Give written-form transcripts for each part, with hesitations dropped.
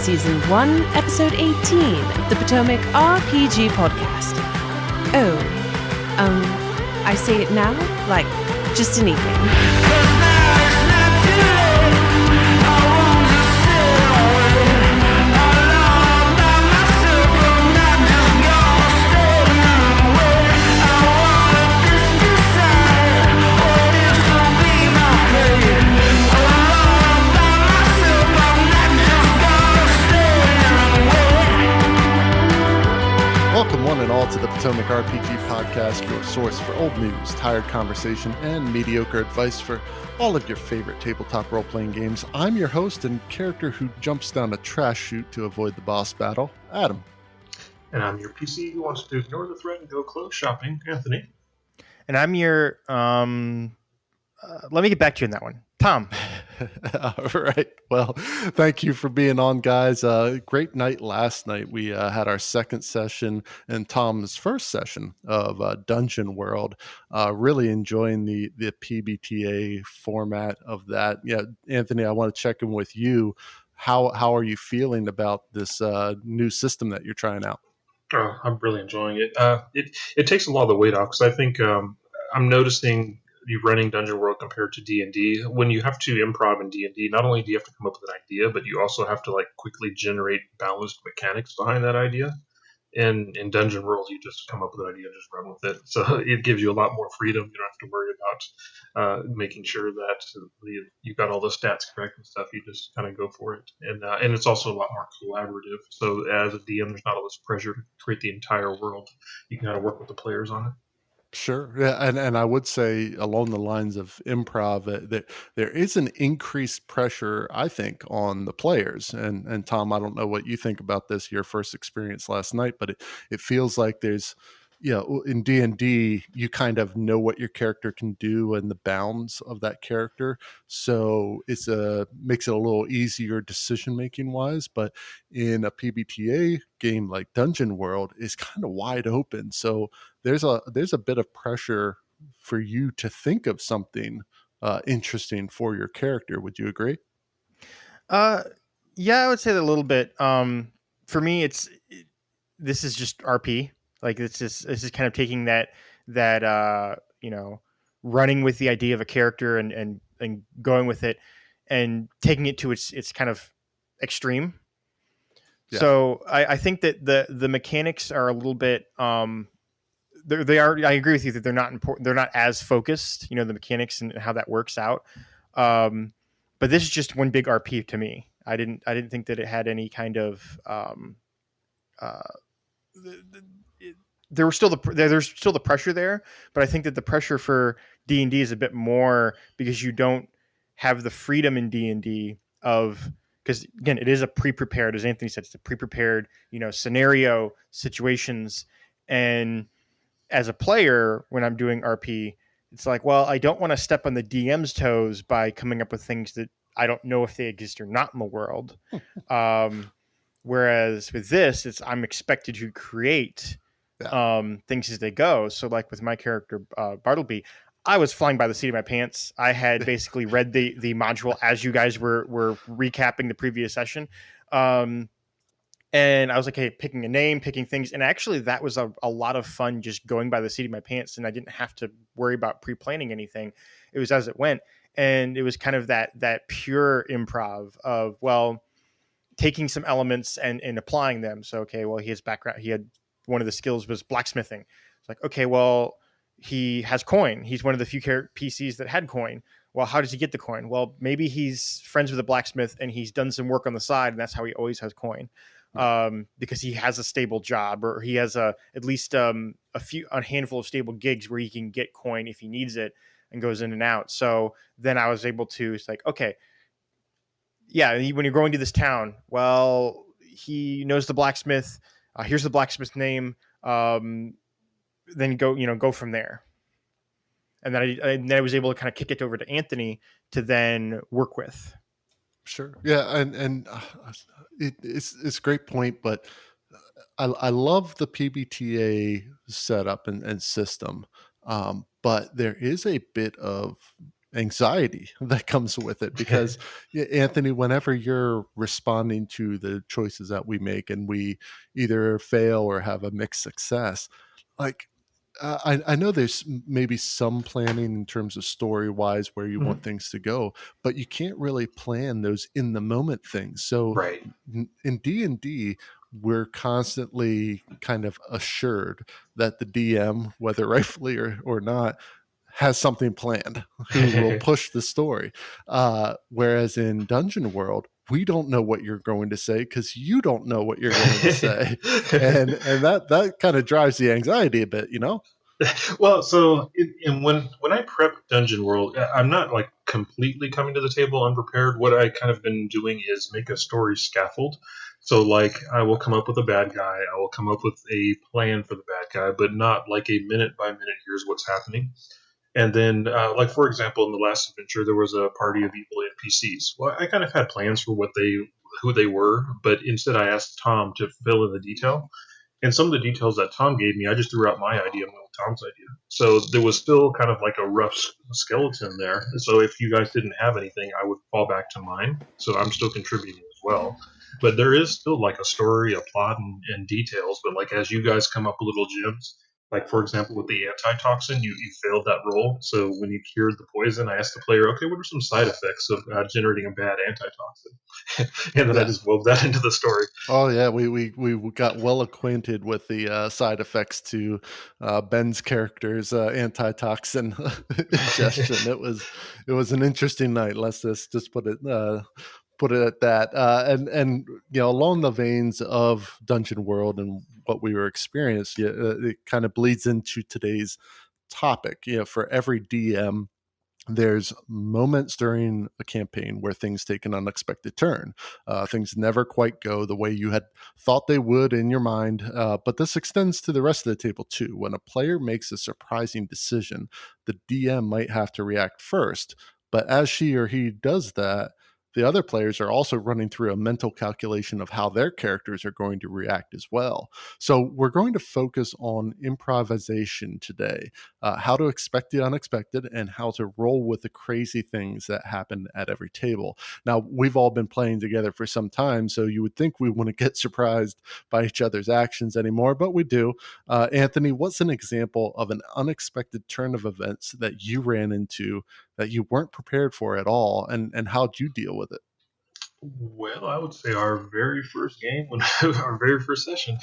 Season 1, Episode 18 of the Potomac RPG Podcast. Oh, I say it now, like just an evening. Welcome one and all to the Potomac RPG Podcast, your source for old news, tired conversation, and mediocre advice for all of your favorite tabletop role-playing games. I'm your host and character who jumps down a trash chute to avoid the boss battle, Adam. And I'm your PC who wants to ignore the threat and go clothes shopping, Anthony. And I'm your, let me get back to you on that one, Tom. All right. Well, thank you for being on, guys. Great night last night. We had our second session and Tom's first session of Dungeon World. Really enjoying the PBTA format of that. Yeah, Anthony, I want to check in with you. How are you feeling about this new system that you're trying out? Oh, I'm really enjoying it. It takes a lot of the weight off because I think I'm noticing you running Dungeon World compared to D&D. When you have to improv in D&D, not only do you have to come up with an idea, but you also have to like quickly generate balanced mechanics behind that idea. And in Dungeon World, you just come up with an idea and just run with it. So it gives you a lot more freedom. You don't have to worry about making sure that you got all the stats correct and stuff. You just kind of go for it. And it's also a lot more collaborative. So as a DM, there's not all this pressure to create the entire world. You can kind of work with the players on it. Sure. Yeah, and I would say along the lines of improv that there is an increased pressure, I think, on the players. And Tom, I don't know what you think about this, your first experience last night, but it feels like there's, in D&D, you kind of know what your character can do and the bounds of that character. So it's makes it a little easier decision-making wise, but in a PBTA game like Dungeon World, is kind of wide open. So there's a bit of pressure for you to think of something interesting for your character. Would you agree? Yeah, I would say that a little bit. For me, this is just RP. Like this is kind of taking that running with the idea of a character and going with it and taking it to its kind of extreme. Yeah. So I think that the mechanics are a little bit they are. I agree with you that they're not important. They're not as focused, the mechanics and how that works out. But this is just one big RP to me. I didn't think that it had any kind of there's still the pressure there, but I think that the pressure for D&D is a bit more because you don't have the freedom in D&D because again, it is a pre-prepared, as Anthony said, it's a pre-prepared, scenario, situations. And as a player, when I'm doing RP, it's like, well, I don't want to step on the DM's toes by coming up with things that I don't know if they exist or not in the world. Whereas with this, I'm expected to create things as they go. So like with my character, Bartleby, I was flying by the seat of my pants. I had basically read the module as you guys were recapping the previous session. And I was like, hey, picking a name, picking things. And actually that was a lot of fun just going by the seat of my pants. And I didn't have to worry about pre-planning anything. It was as it went. And it was kind of that pure improv of, well, taking some elements and applying them. So, okay, well, his background, he had one of the skills was blacksmithing. It's like, okay, well, he has coin. He's one of the few PCs that had coin. Well, how does he get the coin? Well, maybe he's friends with a blacksmith and he's done some work on the side, and that's how he always has coin. Because he has a stable job, or he has at least a handful of stable gigs where he can get coin if he needs it and goes in and out. So then I was able to, it's like, okay, yeah, when you're going to this town, well, he knows the blacksmith. Here's the blacksmith's name. Then go from there. And then I was able to kind of kick it over to Anthony to then work with. Sure. Yeah. And it's a great point, but I love the PBTA setup and system. But there is a bit of anxiety that comes with it, because Anthony, whenever you're responding to the choices that we make and we either fail or have a mixed success, like I know there's maybe some planning in terms of story wise where you want things to go, but you can't really plan those in the moment things. So Right. in D&D, we're constantly kind of assured that the DM, whether rightfully or not, has something planned, who will push the story. Whereas in Dungeon World, we don't know what you're going to say because you don't know what you're going to say, and that kind of drives the anxiety a bit, you know. Well, so when I prep Dungeon World, I'm not like completely coming to the table unprepared. What I kind of been doing is make a story scaffold. So like I will come up with a bad guy, I will come up with a plan for the bad guy, but not like a minute by minute. Here's what's happening. And then, like for example, in the last adventure, there was a party of evil NPCs. Well, I kind of had plans for who they were, but instead I asked Tom to fill in the detail. And some of the details that Tom gave me, I just threw out my idea and went with Tom's idea. So there was still kind of like a rough skeleton there. So if you guys didn't have anything, I would fall back to mine. So I'm still contributing as well. But there is still like a story, a plot, and details. But like as you guys come up with little gems, like for example with the antitoxin, you failed that roll. So when you cured the poison, I asked the player, okay, what are some side effects of generating a bad antitoxin? And then I just wove that into the story. Oh yeah, we got well acquainted with the side effects to Ben's character's antitoxin ingestion. It was an interesting night. Let's just put it at that. And you know, along the veins of Dungeon World and what we were experiencing, it kind of bleeds into today's topic. You know, for every DM, there's moments during a campaign where things take an unexpected turn. Things never quite go the way you had thought they would in your mind. But this extends to the rest of the table too. When a player makes a surprising decision, the DM might have to react first. But as she or he does that, the other players are also running through a mental calculation of how their characters are going to react as well. So we're going to focus on improvisation today, how to expect the unexpected and how to roll with the crazy things that happen at every table. Now, we've all been playing together for some time, so you would think we wouldn't get surprised by each other's actions anymore, but we do. Anthony, what's an example of an unexpected turn of events that you ran into that you weren't prepared for at all, and how'd you deal with it? Well, I would say our very first game, our very first session,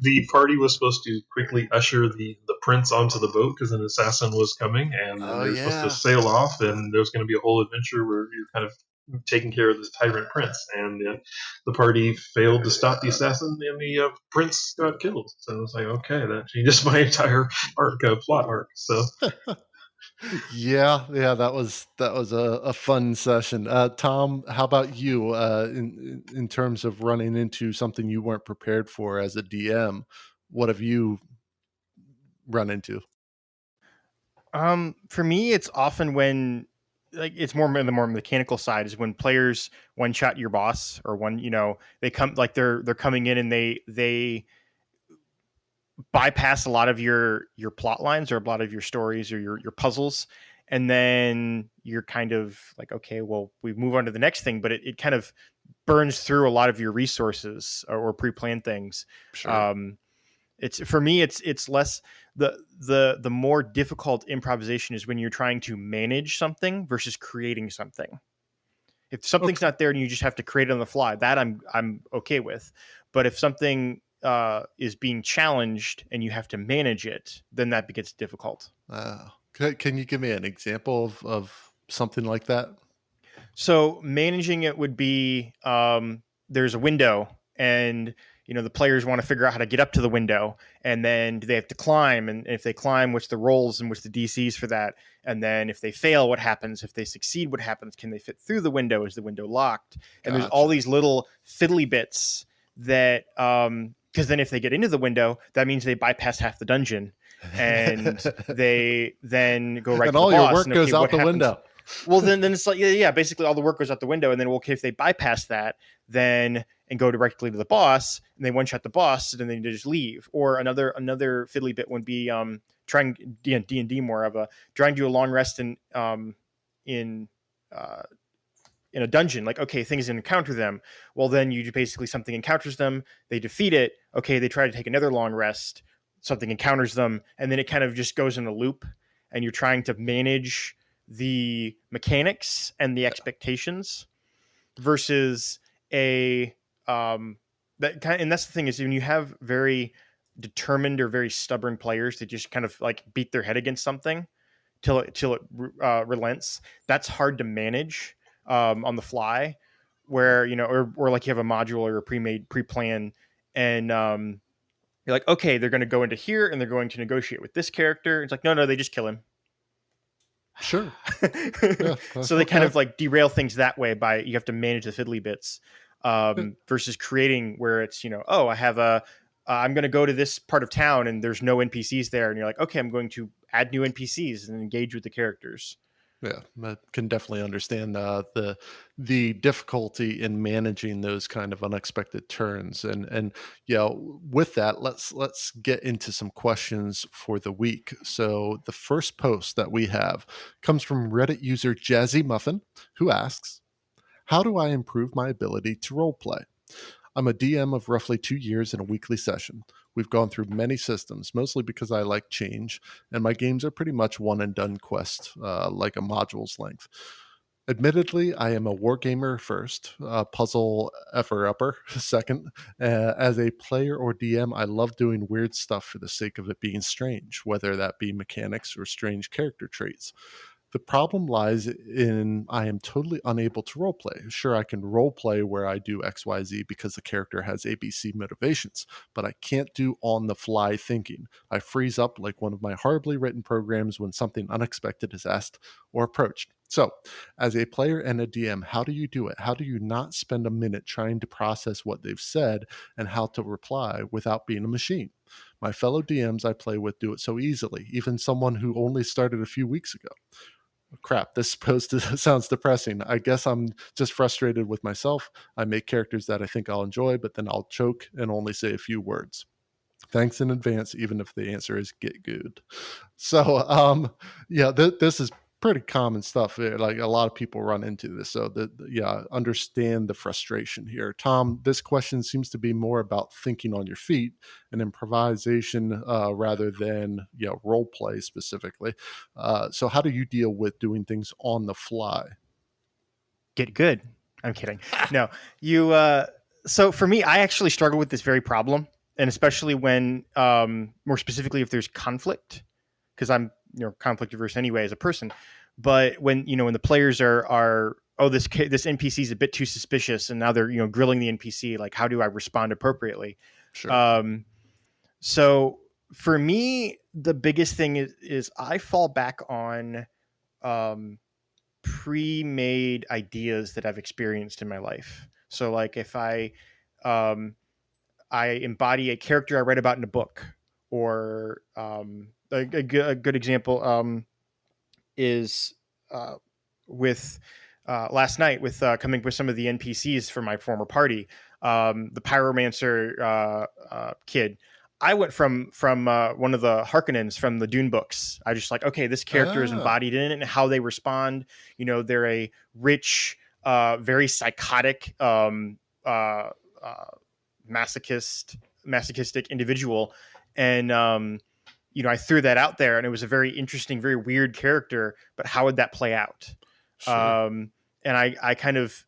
the party was supposed to quickly usher the prince onto the boat because an assassin was coming, and they were supposed to sail off, and there was going to be a whole adventure where you're kind of taking care of this tyrant prince, and the party failed to stop the assassin, and the prince got killed. So I was like, okay, that changes my entire plot arc. So. Yeah, that was a fun session. Tom, how about you? In terms of running into something you weren't prepared for as a DM, what have you run into? For me, it's often when, like, it's more the more mechanical side is when players one shot your boss, or one, you know, they come, like they're coming in and they bypass a lot of your plot lines or a lot of your stories or your puzzles, and then you're kind of like, okay, well, we move on to the next thing, but it kind of burns through a lot of your resources or pre-planned things. Sure. It's, for me, it's less the more difficult improvisation is when you're trying to manage something versus creating something. If something's not there and you just have to create it on the fly, that I'm okay with. But if something is being challenged and you have to manage it, then that gets difficult. Can you give me an example of something like that? So managing it would be, there's a window, and you know the players want to figure out how to get up to the window, and then do they have to climb, and if they climb, what's the rolls and what's the DCs for that, and then if they fail, what happens? If they succeed, what happens? Can they fit through the window? Is the window locked? And there's all these little fiddly bits that because then if they get into the window, that means they bypass half the dungeon, and they then go right and to all the boss, your work goes out the window. Well, then it's like, yeah, basically all the work goes out the window, and then, well, okay, if they bypass that, then and go directly to the boss, and they one shot the boss, and then they just leave. Or another fiddly bit would be trying D&D more of a trying to do a long rest in a dungeon. Like, okay, things encounter them. Well, then you basically something encounters them, they defeat it. Okay, they try to take another long rest, something encounters them, and then it kind of just goes in a loop, and you're trying to manage the mechanics and the expectations versus a and that's the thing is when you have very determined or very stubborn players that just kind of like beat their head against something till it relents. That's hard to manage on the fly, where or like you have a module or a pre-plan, and you're like, okay, they're going to go into here and they're going to negotiate with this character. It's like, no, they just kill him. Sure. So they kind of like derail things that way by you have to manage the fiddly bits versus creating where it's, oh, I have I'm going to go to this part of town and there's no NPCs there. And you're like, okay, I'm going to add new NPCs and engage with the characters. Yeah, I can definitely understand the difficulty in managing those kind of unexpected turns, and with that, let's get into some questions for the week. So the first post that we have comes from Reddit user Jazzy Muffin, who asks, "How do I improve my ability to roleplay? I'm a DM of roughly 2 years in a weekly session. We've gone through many systems, mostly because I like change, and my games are pretty much one and done quests, like a module's length. Admittedly, I am a wargamer first, puzzle effer-upper second. As a player or DM, I love doing weird stuff for the sake of it being strange, whether that be mechanics or strange character traits. The problem lies in I am totally unable to roleplay. Sure, I can roleplay where I do XYZ because the character has ABC motivations, but I can't do on-the-fly thinking. I freeze up like one of my horribly written programs when something unexpected is asked or approached. So, as a player and a DM, how do you do it? How do you not spend a minute trying to process what they've said and how to reply without being a machine? My fellow DMs I play with do it so easily, even someone who only started a few weeks ago. Crap, this post sounds depressing. I guess I'm just frustrated with myself. I make characters that I think I'll enjoy, but then I'll choke and only say a few words. Thanks in advance, even if the answer is get good." So, this is pretty common stuff. Like a lot of people run into this. So, understand the frustration here. Tom, this question seems to be more about thinking on your feet and improvisation rather than role play specifically. So, how do you deal with doing things on the fly? Get good. I'm kidding. No, you. So for me, I actually struggle with this very problem, and especially when, more specifically, if there's conflict, because I'm conflict averse anyway as a person. But when when the players are this NPC is a bit too suspicious, and now they're grilling the NPC, like how do I respond appropriately? Sure. So for me, the biggest thing is I fall back on pre-made ideas that I've experienced in my life. So like if I embody a character I read about in a book, or a good example is with last night with coming with some of the NPCs for my former party, the pyromancer kid. I went from one of the Harkonnens from the Dune books. I just like, okay, this character is embodied in it, and how they respond. They're a rich, very psychotic, masochistic individual, and I threw that out there, and it was a very interesting, very weird character. But how would that play out? Sure. And I kind of,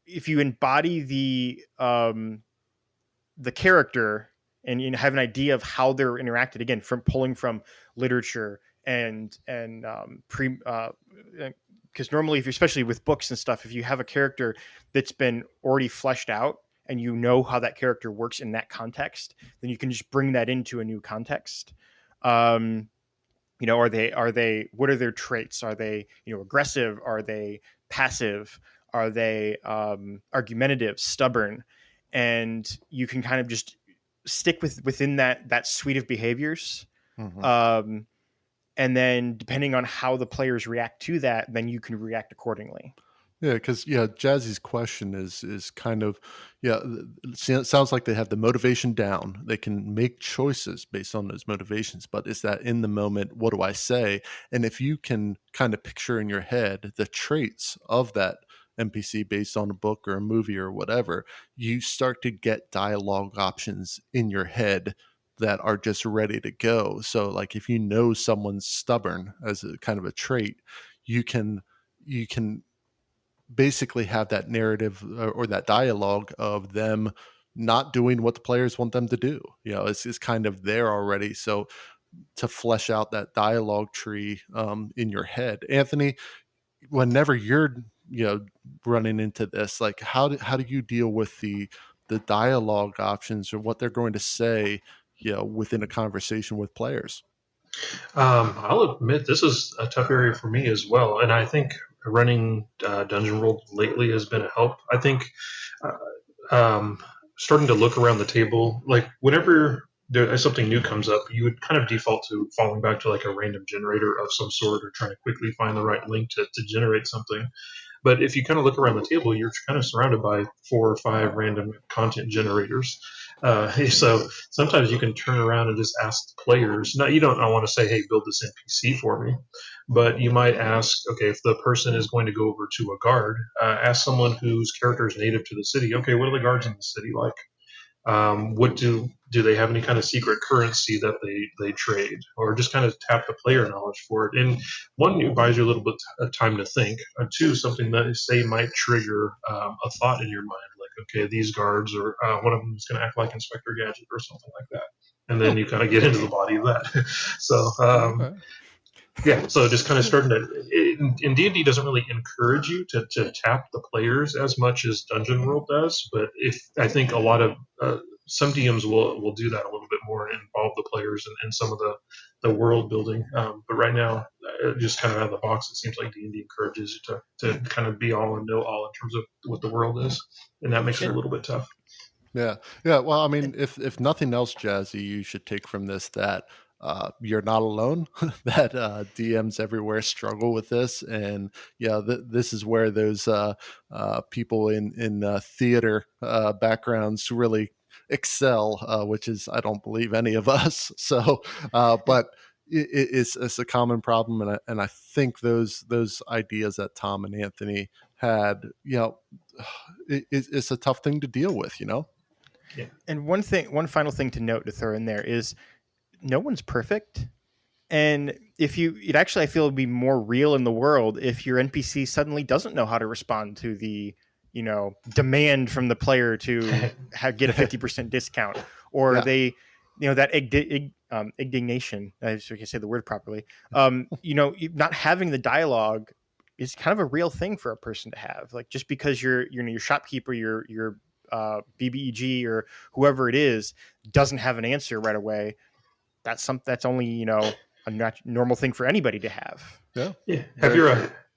if you embody the character and have an idea of how they're interacted, again, from pulling from literature and because normally, especially with books and stuff, if you have a character that's been already fleshed out and how that character works in that context, then you can just bring that into a new context. Are they what are their traits? Are they aggressive? Are they passive? Are they argumentative, stubborn? And you can kind of just stick within that suite of behaviors. Mm-hmm. And then depending on how the players react to that, then you can react accordingly. Yeah, because Jazzy's question is kind of it sounds like they have the motivation down. They can make choices based on those motivations, but is that in the moment? What do I say? And if you can kind of picture in your head the traits of that NPC based on a book or a movie or whatever, you start to get dialogue options in your head that are just ready to go. So, like if you know someone's stubborn as a kind of a trait, you can basically have that narrative or that dialogue of them not doing what the players want them to do. It's kind of there already. So to flesh out that dialogue tree in your head, Anthony, whenever you're running into this, like how do you deal with the dialogue options or what they're going to say within a conversation with players? I'll admit this is a tough area for me as well, and I think running Dungeon World lately has been a help. I think starting to look around the table, like whenever something new comes up, you would kind of default to falling back to like a random generator of some sort or trying to quickly find the right link to generate something. But if you kind of look around the table, you're kind of surrounded by 4 or 5 random content generators. So sometimes you can turn around and just ask the players. Now, you don't want to say, hey, build this NPC for me. But you might ask, okay, if the person is going to go over to a guard, ask someone whose character is native to the city. Okay, what are the guards in the city like? What do they have any kind of secret currency that they trade, or just kind of tap the player knowledge for it? And one, you buys you a little bit of time to think. Two, something that say might trigger a thought in your mind, like, okay, these guards, or one of them is going to act like Inspector Gadget or something like that, and then you kind of get into the body of that. So Okay. yeah, so just kind of starting to, in D&D doesn't really encourage you to tap the players as much as Dungeon World does, but I think a lot of some DMs will do that a little bit more and involve the players in some of the world building. But right now, just kind of out of the box, it seems like D&D encourages you to kind of be all and know all in terms of what the world is, and that makes it a little bit tough. Yeah. Well, I mean, if nothing else, Jazzy, you should take from this that you're not alone. That DMs everywhere struggle with this, and this is where those people in theater backgrounds really excel, which is I don't believe any of us. So, but it's a common problem, and I think those ideas that Tom and Anthony had, it's a tough thing to deal with, Yeah. And one final thing to note to throw in there is no one's perfect. And I feel it'd be more real in the world if your NPC suddenly doesn't know how to respond to the, demand from the player to get a 50% discount, or they, that indignation, I can say the word properly. Not having the dialogue is kind of a real thing for a person to have. Like, just because your shopkeeper, your BBEG or whoever it is doesn't have an answer right away, that's only a normal thing for anybody to have. Yeah.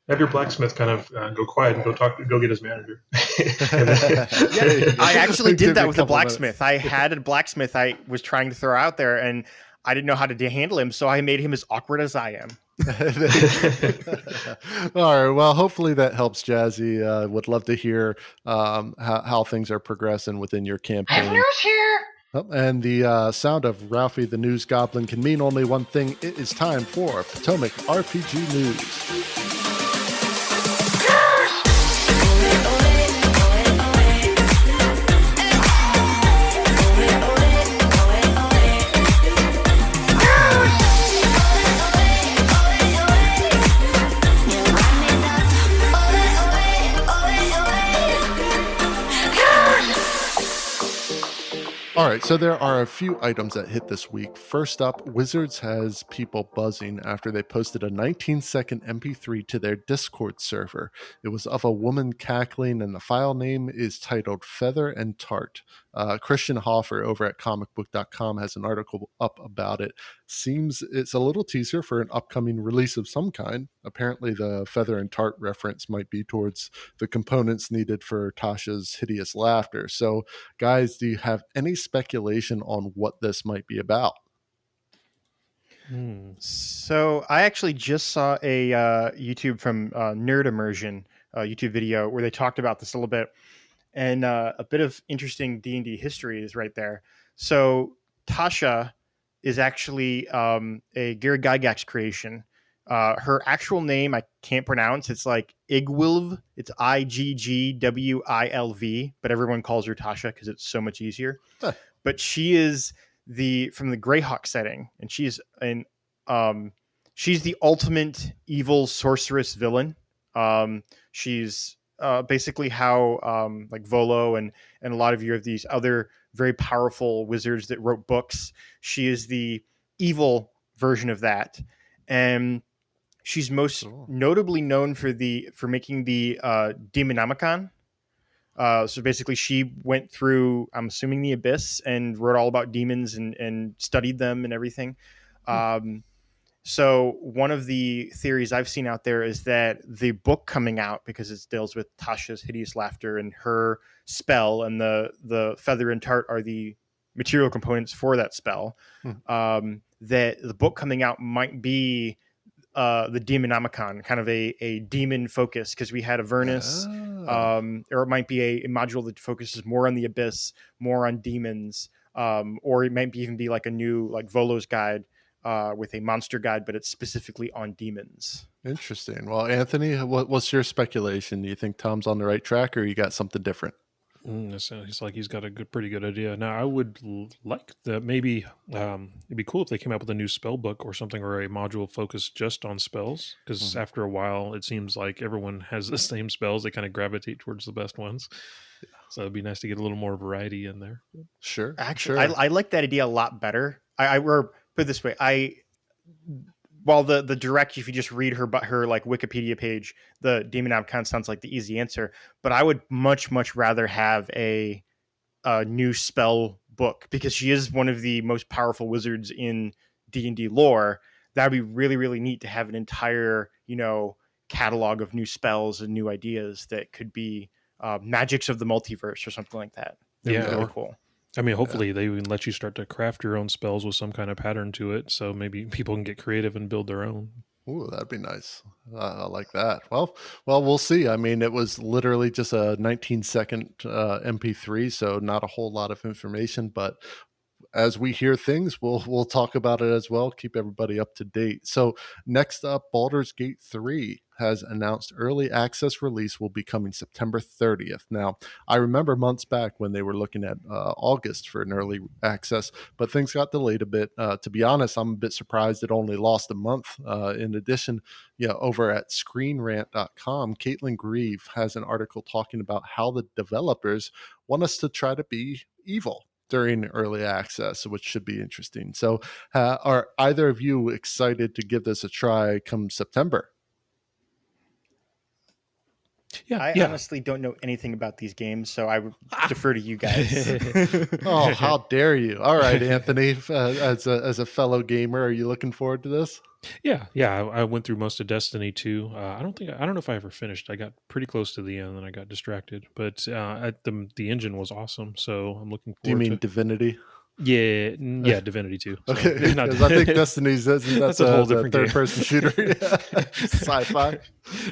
Have your blacksmith kind of go quiet and go get his manager. I actually did that with a blacksmith. I had a blacksmith I was trying to throw out there, and I didn't know how to handle him, so I made him as awkward as I am. All right. Well, hopefully that helps, Jazzy. Would love to hear how things are progressing within your campaign. I have news here. Oh, and the sound of Ralphie the News Goblin can mean only one thing. It is time for Potomac RPG News. All right, so there are a few items that hit this week. First up, Wizards has people buzzing after they posted a 19-second MP3 to their Discord server. It was of a woman cackling, and the file name is titled Feather and Tart. Christian Hoffer over at comicbook.com has an article up about it. Seems it's a little teaser for an upcoming release of some kind. Apparently the Feather and Tart reference might be towards the components needed for Tasha's hideous laughter. So, guys, do you have any speculation on what this might be about? So I actually just saw a YouTube from Nerd Immersion YouTube video where they talked about this a little bit, and a bit of interesting D&D history is right there. So Tasha is actually a Gary Gygax creation. Her actual name I can't pronounce. It's like Igwilv. It's Iggwilv, but everyone calls her Tasha because it's so much easier. Huh. But she is from the Greyhawk setting, and she's the ultimate evil sorceress villain. She's basically how like Volo and a lot of you of these other very powerful wizards that wrote books. She is the evil version of that, and she's most notably known for making the Demonomicon. So basically, she went through, I'm assuming, the Abyss and wrote all about demons and studied them and everything. So one of the theories I've seen out there is that the book coming out, because it deals with Tasha's hideous laughter and her spell, and the feather and tart are the material components for that spell, that the book coming out might be the Demonomicon, kind of a demon focus, because we had Avernus, or it might be a module that focuses more on the Abyss, more on demons, or it might even be like a new, like Volo's Guide, with a monster guide, but it's specifically on demons. Interesting. Well, Anthony, what's your speculation? Do you think Tom's on the right track, or you got something different? He's like he's got a pretty good idea. Now, I would like that. Maybe it'd be cool if they came out with a new spell book or something, or a module focused just on spells. Because after a while, it seems like everyone has the same spells. They kind of gravitate towards the best ones. Yeah. So it'd be nice to get a little more variety in there. Sure. Actually, I like that idea a lot better. Put it this way, while the direct, if you just read her like Wikipedia page, the Demonomicon sounds like the easy answer, but I would much rather have a new spell book, because she is one of the most powerful wizards in D&D lore. That'd be really neat to have an entire, catalog of new spells and new ideas that could be magics of the multiverse or something like that. That'd be really cool. I mean, hopefully they even let you start to craft your own spells with some kind of pattern to it, so maybe people can get creative and build their own. Ooh, that'd be nice. I like that. Well, we'll see. I mean, it was literally just a 19-second MP3, so not a whole lot of information, but as we hear things, we'll talk about it as well. Keep everybody up to date. So next up, Baldur's Gate 3 has announced early access release will be coming September 30th. Now, I remember months back when they were looking at August for an early access, but things got delayed a bit. To be honest, I'm a bit surprised it only lost a month. In addition, over at screenrant.com, Caitlin Grieve has an article talking about how the developers want us to try to be evil during early access, which should be interesting. So are either of you excited to give this a try come September? I honestly don't know anything about these games, so I would defer to you guys. Oh, how dare you! All right, Anthony, as a fellow gamer, are you looking forward to this? Yeah. I went through most of Destiny 2. I don't know if I ever finished. I got pretty close to the end, and I got distracted. But the engine was awesome, so I'm looking forward. Do you mean Divinity? Yeah, Divinity 2. So, okay, because I think Destiny's that's a whole different third-person shooter, sci-fi.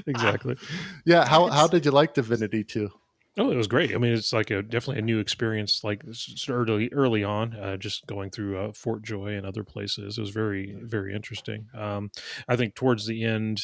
Exactly. Yeah, how did you like Divinity 2? Oh, it was great. I mean, it's like definitely a new experience. Like early on, just going through Fort Joy and other places. It was very, very interesting. I think towards the end,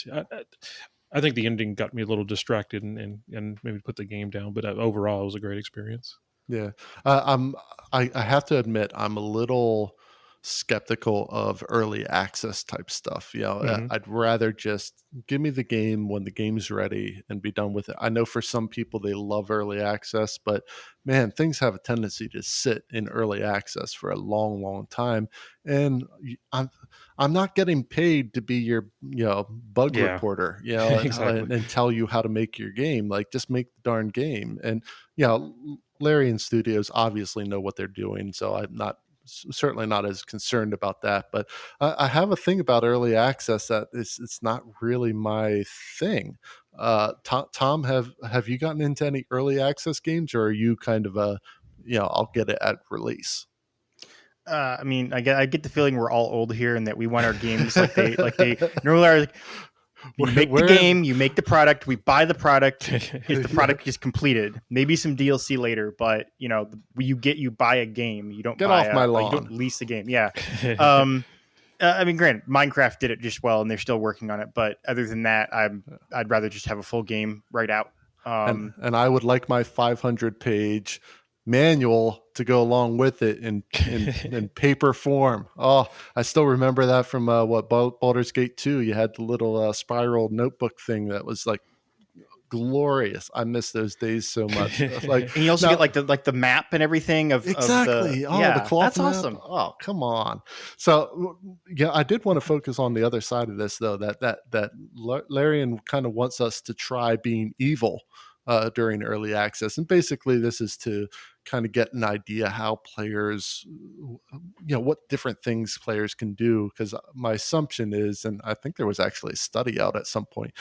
I think the ending got me a little distracted and maybe put the game down. But overall, it was a great experience. Yeah, I have to admit, I'm a little skeptical of early access type stuff. I'd rather just give me the game when the game's ready and be done with it. I know for some people they love early access, but man, things have a tendency to sit in early access for a long time, and I'm not getting paid to be your bug reporter, exactly. and tell you how to make your game. Like, just make the darn game. And Larian Studios obviously know what they're doing, so I'm certainly not as concerned about that. But I have a thing about early access that it's not really my thing. Tom, have you gotten into any early access games, or are you kind of I'll get it at release? I mean, I get the feeling we're all old here, and that we want our games like they normally are. Like, You make the game, you make the product, we buy the product. If the product is completed, maybe some DLC later, but you buy a game. You don't Get buy off my lawn. you don't lease a game. Yeah. I mean, granted, Minecraft did it just well, and they're still working on it. But other than that, I'd rather just have a full game right out. And I would like my 500-page manual to go along with it in paper form. Oh, I still remember that from Baldur's Gate 2. You had the little spiral notebook thing that was like glorious. I miss those days so much. Like, and you also get like the map and everything of exactly. The cloth that's map. Awesome. Oh, come on. So yeah, I did want to focus on the other side of this though. That Larian kind of wants us to try being evil during early access, and basically this is to kind of get an idea how players, what different things players can do. Because my assumption is, and I think there was actually a study out at some point,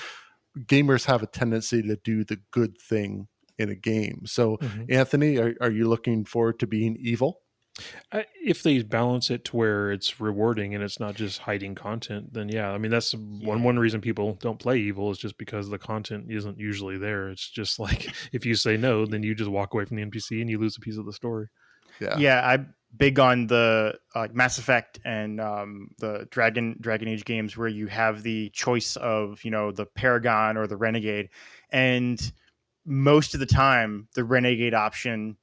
gamers have a tendency to do the good thing in a game. So Anthony, are you looking forward to being evil? If they balance it to where it's rewarding and it's not just hiding content, then yeah. I mean, that's one reason people don't play evil is just because the content isn't usually there. It's just like if you say no, then you just walk away from the NPC and you lose a piece of the story. Yeah, I'm big on the Mass Effect and the Dragon Age games where you have the choice of the Paragon or the Renegade, and most of the time the Renegade option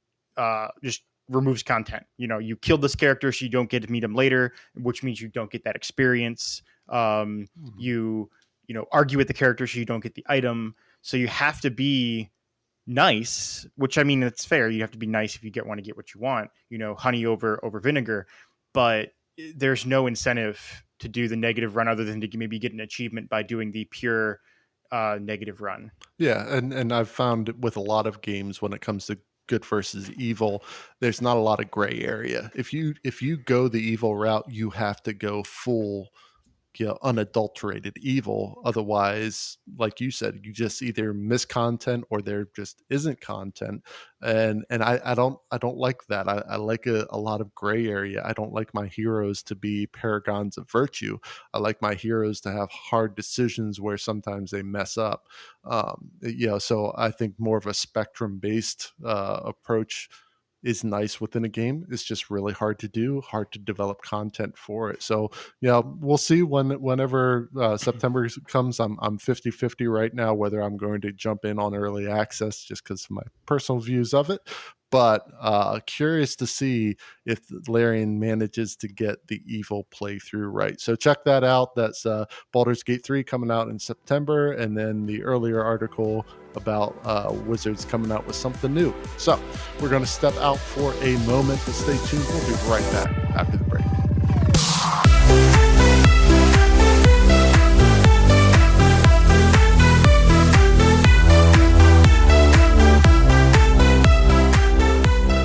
just removes content. You killed this character, so you don't get to meet him later, which means you don't get that experience. You argue with the character, so you don't get the item. So you have to be nice, which I mean, it's fair. You have to be nice if you want to get what you want, honey over vinegar, but there's no incentive to do the negative run other than to maybe get an achievement by doing the pure negative run. Yeah. And I've found with a lot of games, when it comes to good versus evil, there's not a lot of gray area. If you go the evil route, you have to go full unadulterated evil. Otherwise, like you said, you just either miss content or there just isn't content. And I don't like that. I like a lot of gray area. I don't like my heroes to be paragons of virtue. I like my heroes to have hard decisions where sometimes they mess up. So I think more of a spectrum based approach is nice within a game. It's just really hard to do, hard to develop content for it. So yeah, we'll see whenever September comes. I'm 50-50 right now whether I'm going to jump in on early access just because of my personal views of it. But curious to see if Larian manages to get the evil playthrough right. So check that out. That's Baldur's Gate 3 coming out in September, and then the earlier article about Wizards coming out with something new. So we're going to step out for a moment, but stay tuned. We'll be right back after the break.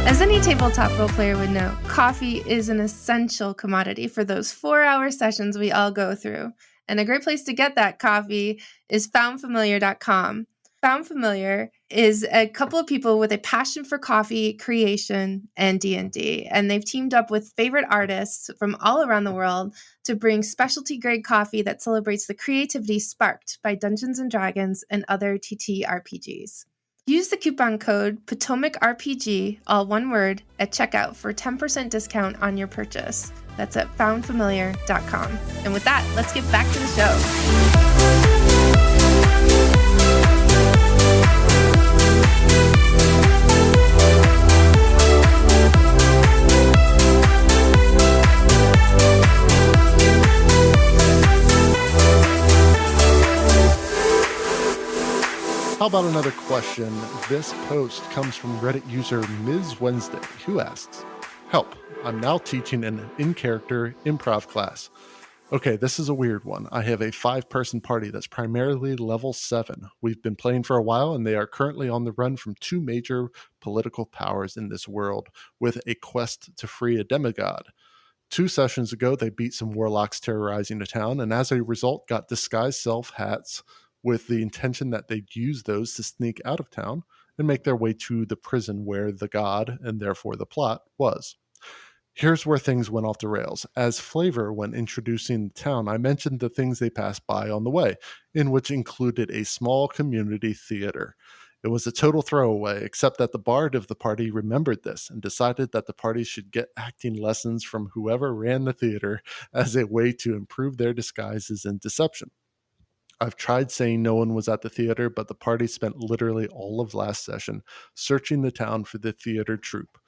As any tabletop role player would know, coffee is an essential commodity for those 4-hour sessions we all go through. And a great place to get that coffee is foundfamiliar.com. Found Familiar is a couple of people with a passion for coffee creation and D&D, and they've teamed up with favorite artists from all around the world to bring specialty grade coffee that celebrates the creativity sparked by Dungeons & Dragons and other TTRPGs. Use the coupon code Potomac RPG, all one word, at checkout for 10% discount on your purchase. That's at foundfamiliar.com. And with that, let's get back to the show. How about another question? This post comes from Reddit user Ms. Wednesday, who asks, "Help, I'm now teaching an in-character improv class. Okay, this is a weird one. I have a 5-person party that's primarily level 7. We've been playing for a while, and they are currently on the run from 2 major political powers in this world with a quest to free a demigod. 2 sessions ago, they beat some warlocks terrorizing a town, and as a result, got disguised self hats with the intention that they'd use those to sneak out of town and make their way to the prison where the god, and therefore the plot, was. Here's where things went off the rails. As flavor when introducing the town, I mentioned the things they passed by on the way, in which included a small community theater. It was a total throwaway, except that the bard of the party remembered this and decided that the party should get acting lessons from whoever ran the theater as a way to improve their disguises and deception. I've tried saying no one was at the theater, but the party spent literally all of last session searching the town for the theater troupe.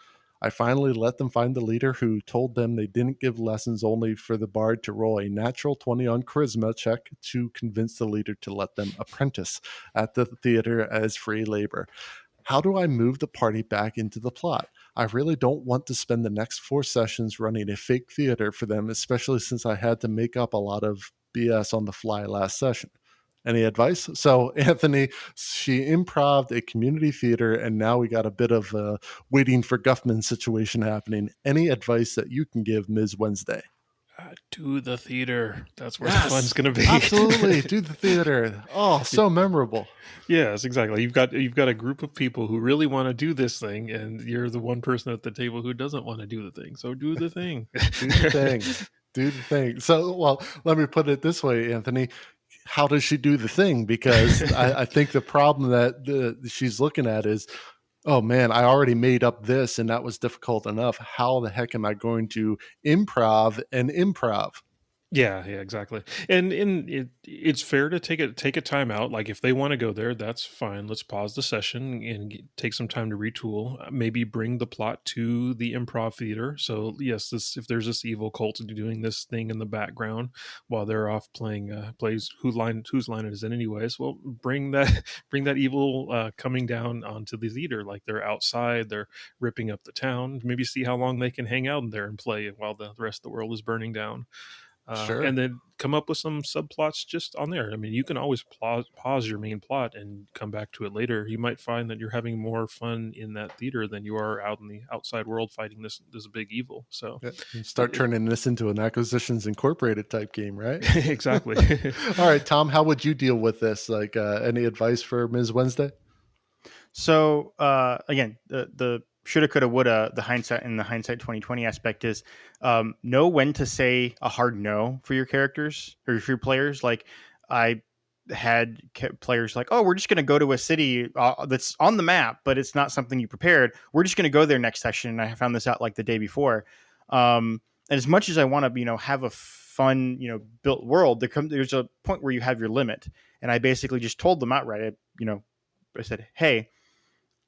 I finally let them find the leader, who told them they didn't give lessons, only for the bard to roll a natural 20 on charisma check to convince the leader to let them apprentice at the theater as free labor. How do I move the party back into the plot? I really don't want to spend the next 4 sessions running a fake theater for them, especially since I had to make up a lot of BS on the fly last session. Any advice? So, Anthony, she improved a community theater, and now we got a bit of a waiting for Guffman situation happening. Any advice that you can give Ms. Wednesday? Do the theater. That's where the fun's going to be. Absolutely. Do the theater. Oh, so memorable. Yes, exactly. You've got a group of people who really want to do this thing, and you're the one person at the table who doesn't want to do the thing. So do the thing. Do the thing. Do the thing. So, well, let me put it this way, Anthony. How does she do the thing? Because I think the problem that she's looking at is, oh man, I already made up this and that was difficult enough. How the heck am I going to improv and improv? Yeah, exactly. And it's fair to take a time out. Like if they want to go there, that's fine. Let's pause the session and take some time to retool. Maybe bring the plot to the improv theater. So yes, if there's this evil cult doing this thing in the background while they're off plays whose line it is in anyways. Well, bring that evil coming down onto the theater. Like they're outside, they're ripping up the town. Maybe see how long they can hang out in there and play while the rest of the world is burning down. Sure. And then come up with some subplots just on there. I mean, you can always pause your main plot and come back to it later. You might find that you're having more fun in that theater than you are out in the outside world fighting this big evil. So start turning this into an Acquisitions Incorporated type game, right? Exactly. All right, Tom, how would you deal with this? Like any advice for Ms. Wednesday? So again, the shoulda, coulda, woulda, the hindsight 2020 aspect is know when to say a hard no for your characters or for your players. Like I had players like, oh, we're just going to go to a city that's on the map, but it's not something you prepared. We're just going to go there next session. And I found this out like the day before. And as much as I want to, have a fun, built world, there's a point where you have your limit. And I basically just told them outright, I said, hey,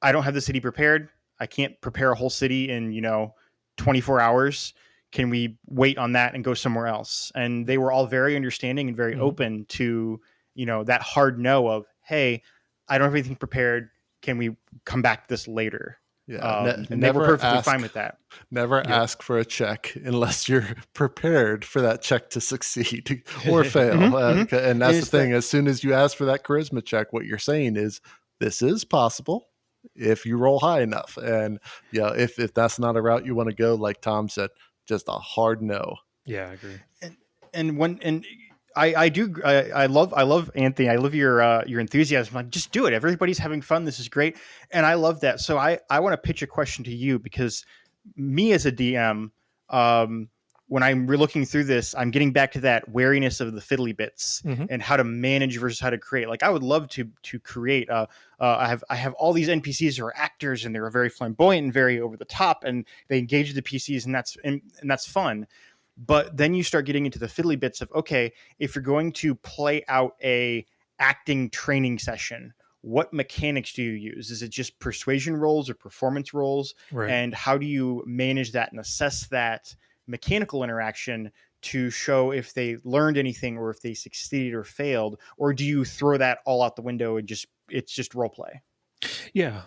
I don't have the city prepared. I can't prepare a whole city in, 24 hours. Can we wait on that and go somewhere else? And they were all very understanding and very open to, that hard no of, hey, I don't have anything prepared. Can we come back to this later? Yeah. And they were perfectly fine with that. Never ask for a check unless you're prepared for that check to succeed or fail. And that's the thing. As soon as you ask for that charisma check, what you're saying is, this is possible if you roll high enough. And if that's not a route you want to go, like Tom said, just a hard no. Yeah, I agree. I love Anthony. I love your enthusiasm. Like, just do it. Everybody's having fun. This is great. And I love that. So I want to pitch a question to you, because me as a DM, when I'm looking through this, I'm getting back to that wariness of the fiddly bits and how to manage versus how to create. Like I would love to create. I have all these NPCs who are actors, and they're very flamboyant and very over the top, and they engage the PCs, and that's fun. But then you start getting into the fiddly bits of, okay, if you're going to play out a acting training session, what mechanics do you use? Is it just persuasion rolls or performance rolls? Right. And how do you manage that and assess that mechanical interaction to show if they learned anything or if they succeeded or failed? Or do you throw that all out the window and it's just role play? Yeah.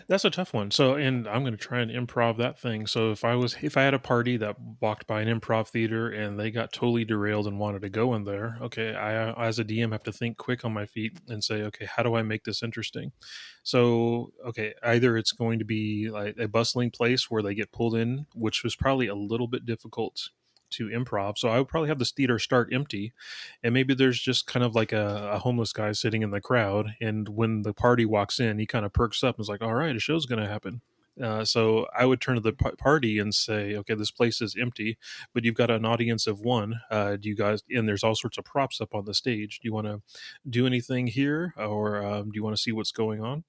That's a tough one. So, and I'm going to try and improv that thing. So if I had a party that walked by an improv theater and they got totally derailed and wanted to go in there, okay, I as a DM have to think quick on my feet and say, okay, how do I make this interesting? So, okay, either it's going to be like a bustling place where they get pulled in, which was probably a little bit difficult to improv. So I would probably have this theater start empty, and maybe there's just kind of like a homeless guy sitting in the crowd, and when the party walks in, he kind of perks up and is like, all right, a show's going to happen. So I would turn to the party and say, okay, this place is empty, but you've got an audience of one. Do you guys, and there's all sorts of props up on the stage. Do you want to do anything here, or do you want to see what's going on?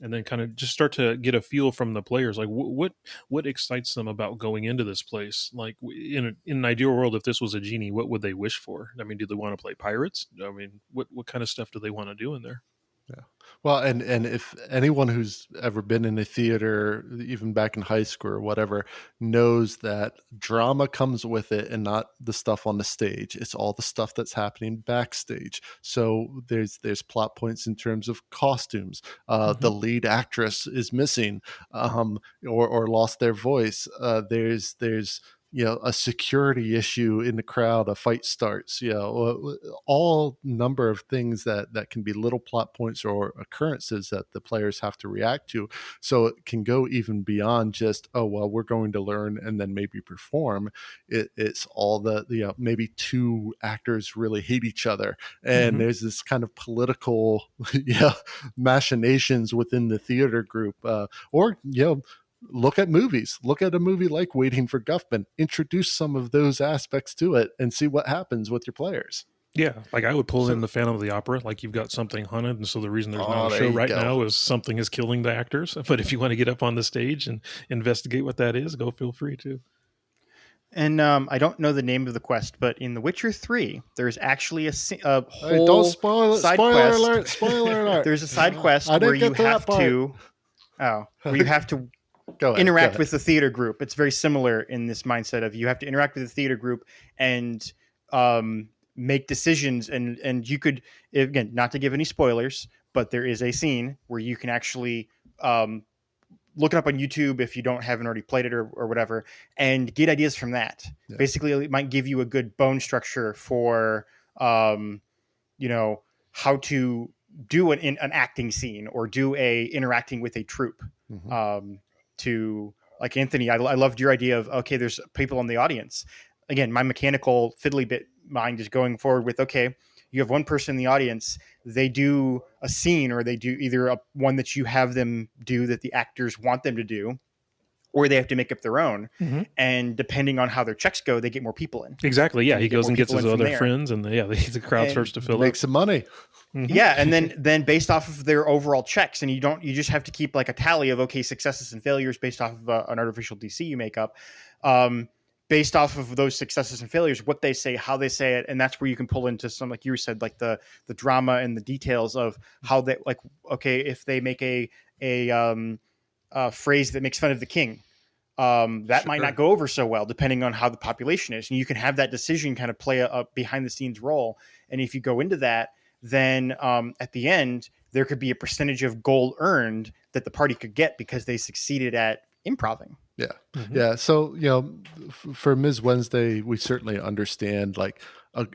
And then kind of just start to get a feel from the players, like what excites them about going into this place. Like in an ideal world, if this was a genie, what would they wish for? I mean, do they want to play pirates? I mean, what kind of stuff do they want to do in there? Yeah. Well, and if anyone who's ever been in a theater, even back in high school or whatever, knows that drama comes with it and not the stuff on the stage. It's all the stuff that's happening backstage. So there's plot points in terms of costumes. The lead actress is missing, or lost their voice. There's a security issue in the crowd, a fight starts, all number of things that can be little plot points or occurrences that the players have to react to. So it can go even beyond just, oh, well, we're going to learn and then maybe perform. It's all the, maybe two actors really hate each other. And there's this kind of political, machinations within the theater group, or look at movies. Look at a movie like Waiting for Guffman. Introduce some of those aspects to it and see what happens with your players. Yeah, like I would pull in the Phantom of the Opera, like you've got something hunted, and so the reason there's not a show right now is something is killing the actors. But if you want to get up on the stage and investigate what that is, go feel free to. And I don't know the name of the quest, but in The Witcher 3, there's actually a whole don't spoil it. side Spoiler quest. alert. Spoiler alert. There's a side quest where you have to interact with the theater group. It's very similar in this mindset of you have to interact with the theater group and make decisions. And you could, again, not to give any spoilers, but there is a scene where you can actually look it up on YouTube if you haven't already played it or whatever, and get ideas from that. Yeah. Basically, it might give you a good bone structure for, how to do an acting scene or do interacting with a troupe. To like Anthony, I loved your idea of, okay, there's people in the audience. Again, my mechanical fiddly bit mind is going forward with, okay, you have one person in the audience, they do a scene or they do either one that you have them do that the actors want them to do, or they have to make up their own. And depending on how their checks go, they get more people in. Exactly. Yeah. He goes and gets his other friends and the crowd starts to fill up. Make some money. Yeah. And then based off of their overall checks, and you just have to keep like a tally of, okay, successes and failures based off of an artificial DC you make up, based off of those successes and failures, what they say, how they say it. And that's where you can pull into some, like you said, like the drama and the details of how they, like, okay, if they make a phrase that makes fun of the king, that might not go over so well, depending on how the population is. And you can have that decision kind of play a behind the scenes role. And if you go into that, then at the end, there could be a percentage of gold earned that the party could get because they succeeded at improving. Yeah. Yeah. So, for Ms. Wednesday, we certainly understand like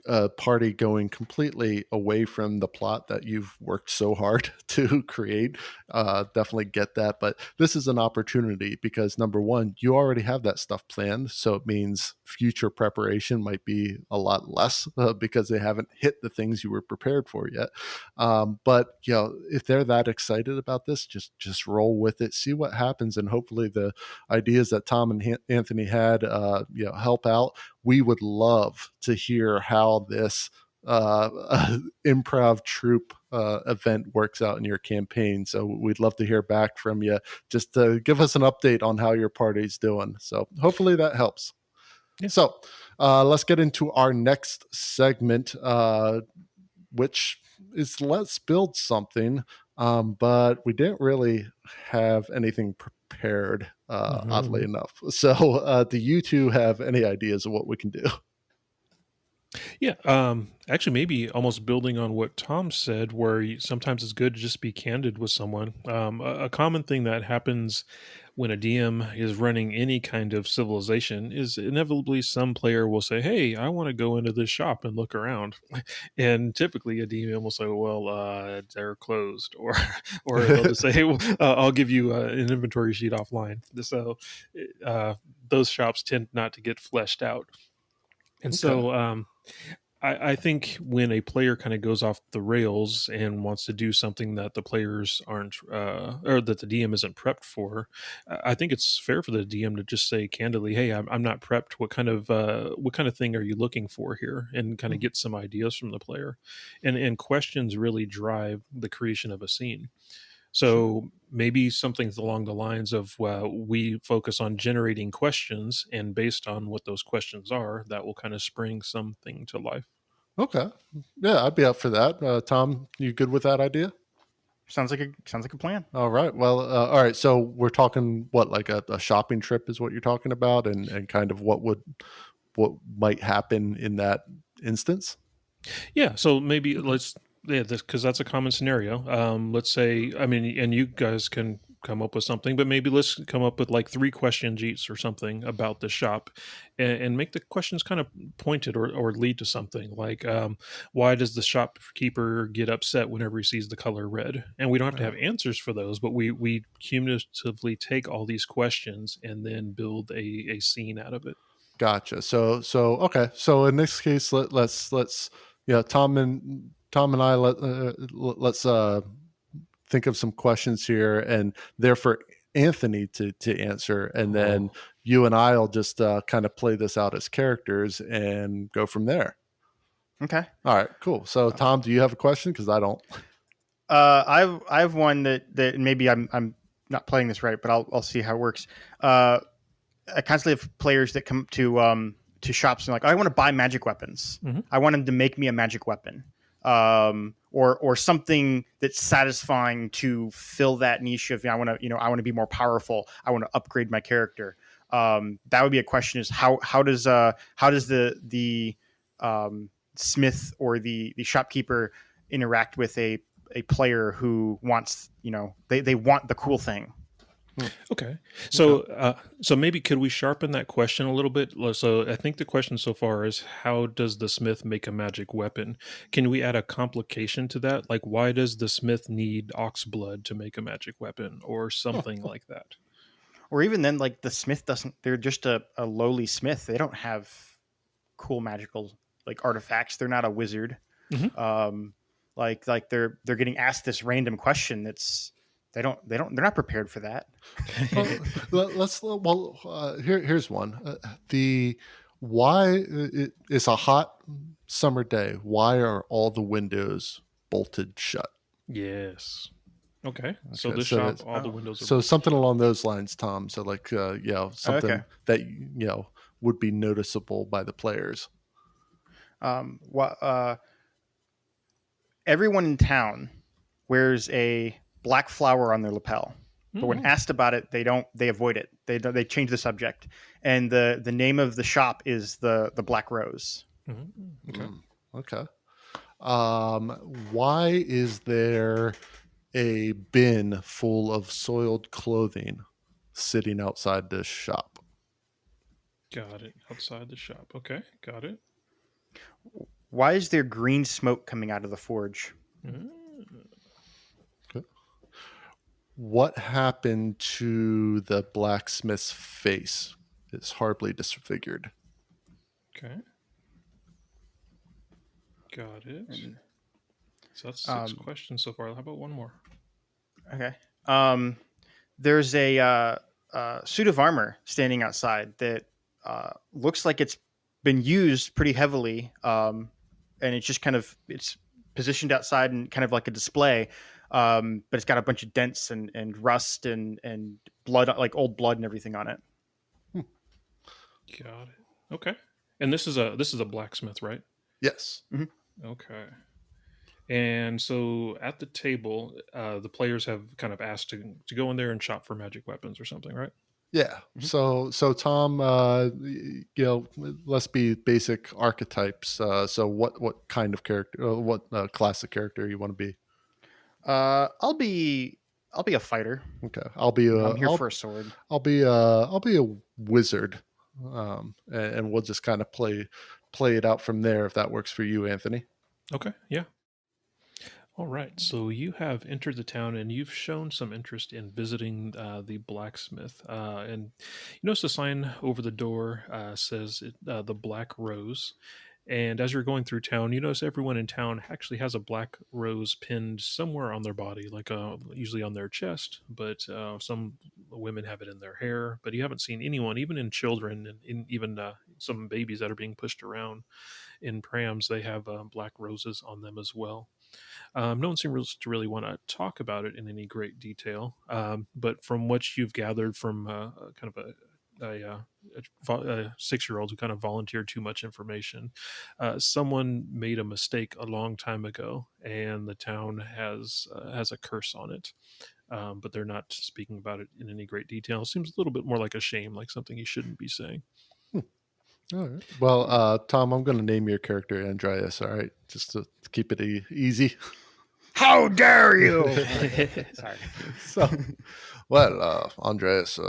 a party going completely away from the plot that you've worked so hard to create. Definitely get that. But this is an opportunity because number one, you already have that stuff planned. So it means future preparation might be a lot less because they haven't hit the things you were prepared for yet. But if they're that excited about this, just roll with it, see what happens. And hopefully the ideas that Tom and Anthony had, help out. We would love to hear how this improv troupe event works out in your campaign. So we'd love to hear back from you. Just to give us an update on how your party's doing. So hopefully that helps. Yeah. So let's get into our next segment, which is let's build something. But we didn't really have anything prepared, oddly enough. So do you two have any ideas of what we can do? Yeah. Actually, maybe almost building on what Tom said, where sometimes it's good to just be candid with someone. A common thing that happens when a DM is running any kind of civilization is inevitably some player will say, hey, I want to go into this shop and look around. And typically a DM will say, well, they're closed. Or they'll just say, hey, well, I'll give you an inventory sheet offline. So those shops tend not to get fleshed out. And so I think when a player kind of goes off the rails and wants to do something that the players aren't, or that the DM isn't prepped for, I think it's fair for the DM to just say candidly, "Hey, I'm not prepped. What kind of thing are you looking for here?" And kind of get some ideas from the player, and questions really drive the creation of a scene. So maybe something along the lines of we focus on generating questions, and based on what those questions are, that will kind of spring something to life. Okay. Yeah, I'd be up for that. Tom, you good with that idea? Sounds like a plan. All right. Well, all right. So we're talking what, like a shopping trip is what you're talking about, and kind of what might happen in that instance. Yeah. So maybe because that's a common scenario. Let's say, I mean, and you guys can come up with something, but maybe let's come up with like 3 questions each or something about the shop, and make the questions kind of pointed or lead to something like, why does the shopkeeper get upset whenever he sees the color red? And we don't have to have answers for those, but we cumulatively take all these questions and then build a scene out of it. Gotcha. So okay. So in this case, let's Tom and I let's think of some questions here, and they're for Anthony to answer, and then you and I'll just kind of play this out as characters and go from there. Okay. All right. Cool. So Tom, do you have a question? Because I don't. I have one that maybe I'm not playing this right, but I'll see how it works. I constantly have players that come to shops and like, I want to buy magic weapons. Mm-hmm. I want them to make me a magic weapon, or something that's satisfying to fill that niche of, I want to be more powerful. I want to upgrade my character. That would be a question: is how does the smith or the shopkeeper interact with a player who wants, they want the cool thing. Okay. So so maybe could we sharpen that question a little bit? So I think the question so far is, how does the smith make a magic weapon? Can we add a complication to that? Like, why does the smith need ox blood to make a magic weapon or something like that? Or even then, like, the smith they're just a lowly smith. They don't have cool magical like artifacts. They're not a wizard. Mm-hmm. Like they're getting asked this random question that's, they're not prepared for that. Here's one. It's a hot summer day. Why are all the windows bolted shut? Yes. Okay. So the shop, all the windows are so something along those lines, Tom. So like, something that would be noticeable by the players. Everyone in town wears a black flower on their lapel, but when asked about it, they avoid it. They change the subject, and the name of the shop is the Black Rose. Mm-hmm. Okay. Why is there a bin full of soiled clothing sitting outside this shop? Got it. Outside the shop. Okay. Got it. Why is there green smoke coming out of the forge? Okay. What happened to the blacksmith's face? It's horribly disfigured. Okay. Got it. So that's 6 questions so far. How about one more? Okay. There's a suit of armor standing outside that looks like it's been used pretty heavily, and it's just it's positioned outside and kind of like a display, but it's got a bunch of dents and rust and blood, like old blood and everything on it. Got it. Okay. And this is a blacksmith, right? Yes. Mm-hmm. Okay. And so at the table, the players have kind of asked to go in there and shop for magic weapons or something, right? Yeah. Mm-hmm. So Tom, let's be basic archetypes. So what kind of character, what class of character you want to be? I'll be a fighter. Okay. I'm here for a sword. I'll be a wizard. And we'll just kind of play it out from there, if that works for you, Anthony. Okay. Yeah. All right, so you have entered the town and you've shown some interest in visiting the blacksmith. And you notice a sign over the door says the Black Rose. And as you're going through town, you notice everyone in town actually has a black rose pinned somewhere on their body, like usually on their chest, but some women have it in their hair. But you haven't seen anyone, even in children and even some babies that are being pushed around in prams, they have black roses on them as well. No one seems to really want to talk about it in any great detail, but from what you've gathered from kind of a 6-year-old who kind of volunteered too much information, someone made a mistake a long time ago, and the town has a curse on it. But they're not speaking about it in any great detail. It seems a little bit more like a shame, like something you shouldn't be saying. All right. Well, Tom, I'm going to name your character Andreas. All right, just to keep it easy. How dare you? Sorry. So, well, Andreas,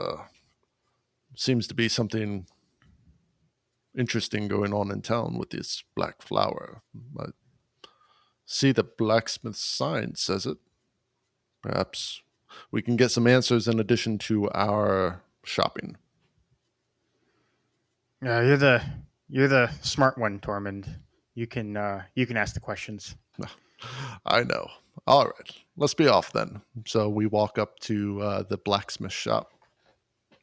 seems to be something interesting going on in town with this black flower. I see the blacksmith sign says it. Perhaps we can get some answers in addition to our shopping. You're the smart one, Tormund. You can ask the questions. I know. All right, let's be off then. So we walk up to the blacksmith shop.